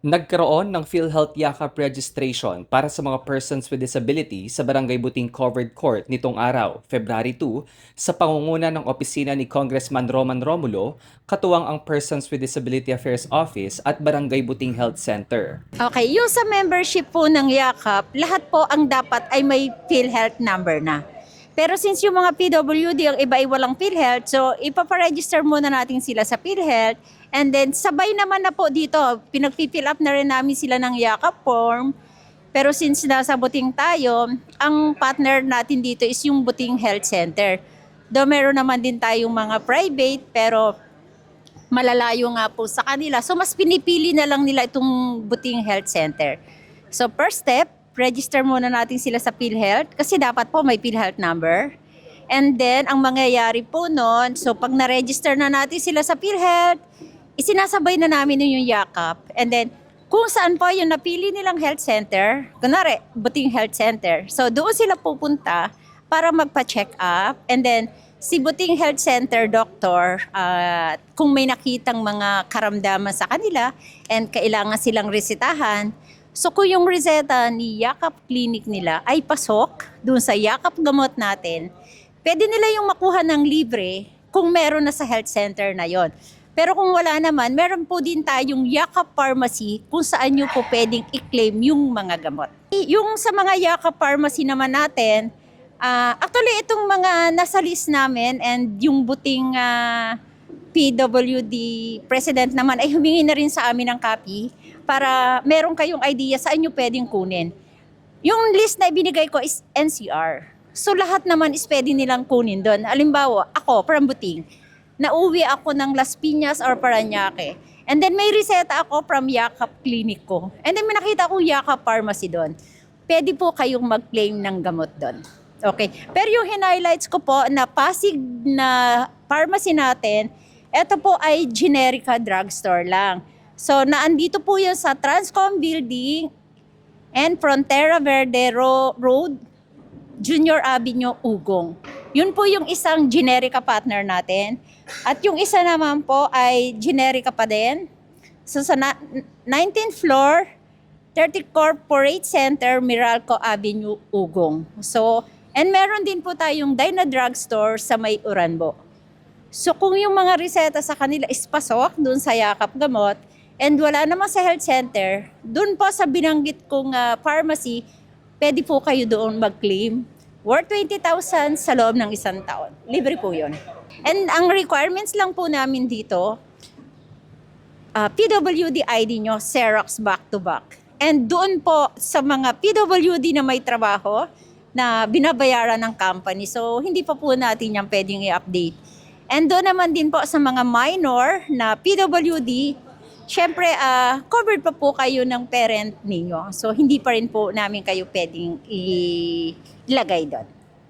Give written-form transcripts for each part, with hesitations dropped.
Nagkaroon ng PhilHealth Yakap registration para sa mga persons with disability sa Barangay Buting Covered Court nitong araw, February 2, sa pangunguna ng opisina ni Congressman Roman Romulo, katuwang ang Persons with Disability Affairs Office at Barangay Buting Health Center. Okay, yung sa membership po ng Yakap, lahat po ang dapat ay may PhilHealth number na. Pero since yung mga PWD, ang iba ay walang PhilHealth, so ipaparegister muna natin sila sa PhilHealth. And then sabay naman na po dito, pinag-fill up na rin namin sila ng Yakap form. Pero since nasa Buting tayo, ang partner natin dito is yung Buting Health Center. Though meron naman din tayong mga private, pero malalayo nga po sa kanila. So mas pinipili na lang nila itong Buting Health Center. So first step, register muna natin sila sa PhilHealth kasi dapat po may PhilHealth number. And then ang mangyayari po noon, so pag na-register na natin sila sa PhilHealth, isinasabay na namin yung Yakap. And then kung saan po yung napili nilang health center, kunwari, Buting Health Center. So doon sila pupunta para magpa-check up. And then si Buting Health Center doctor, kung may nakitang mga karamdaman sa kanila and kailangan silang resetahan, so kung yung reseta ni Yakap Clinic nila ay pasok doon sa Yakap gamot natin, pwede nila yung makuha ng libre kung meron na sa health center na yon. Pero kung wala naman, meron po din tayong Yakap Pharmacy kung saan nyo po pwedeng i-claim yung mga gamot. Yung sa mga Yakap Pharmacy naman natin, actually itong mga nasa list namin and yung Buting PWD president naman ay humingi na rin sa amin ng copy para meron kayong idea saan nyo pwedeng kunin. Yung list na ibinigay ko is NCR. So lahat naman is pwede nilang kunin doon. Halimbawa, ako from Buting, nauwi ako ng Las Piñas or Parañaque. And then may reseta ako from Yakap Clinic ko. And then may nakita akong Yakap Pharmacy doon. Pwede po kayong mag-claim ng gamot doon. Okay. Pero yung highlights ko po na Pasig na pharmacy natin, ito po ay Generica Drugstore lang. So naandito po yun sa Transcom Building and Frontera Verde Road, Junior Avenue, Ugong. Yun po yung isang Generica partner natin. At yung isa naman po ay Generica pa din. So sa 19th floor, 30 Corporate Center, Meralco Avenue, Ugong. So, and meron din po tayong Dyna Drugstore sa may Uranbo. So kung yung mga reseta sa kanila is pasok dun sa Yakap Gamot and wala naman sa health center, dun po sa binanggit kong pharmacy, pwede po kayo doon mag-claim. Worth 20,000 sa loob ng isang taon. Libre po yun. And ang requirements lang po namin dito, PWD ID nyo, Xerox back-to-back. And doon po sa mga PWD na may trabaho na binabayaran ng company. So hindi pa po natin yan pwedeng i-update. And doon naman din po sa mga minor na PWD, syempre, covered pa po kayo ng parent ninyo. So, hindi pa rin po namin kayo pwedeng ilagay doon.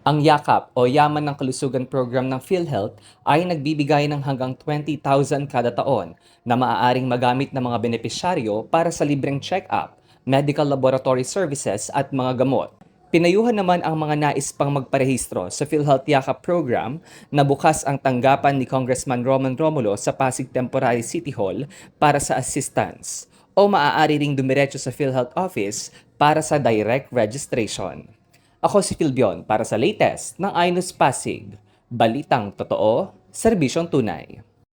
Ang Yakap o Yaman ng Kalusugan Program ng PhilHealth ay nagbibigay ng hanggang 20,000 kada taon na maaaring magamit ng mga benepisyaryo para sa libreng check-up, medical laboratory services at mga gamot. Pinayuhan naman ang mga nais pang magparehistro sa PhilHealth Yakap Program na bukas ang tanggapan ni Congressman Roman Romulo sa Pasig Temporary City Hall para sa assistance o maaari ring dumiretso sa PhilHealth Office para sa direct registration. Ako si Philbion para sa latest ng iNews Pasig. Balitang totoo, serbisyong tunay.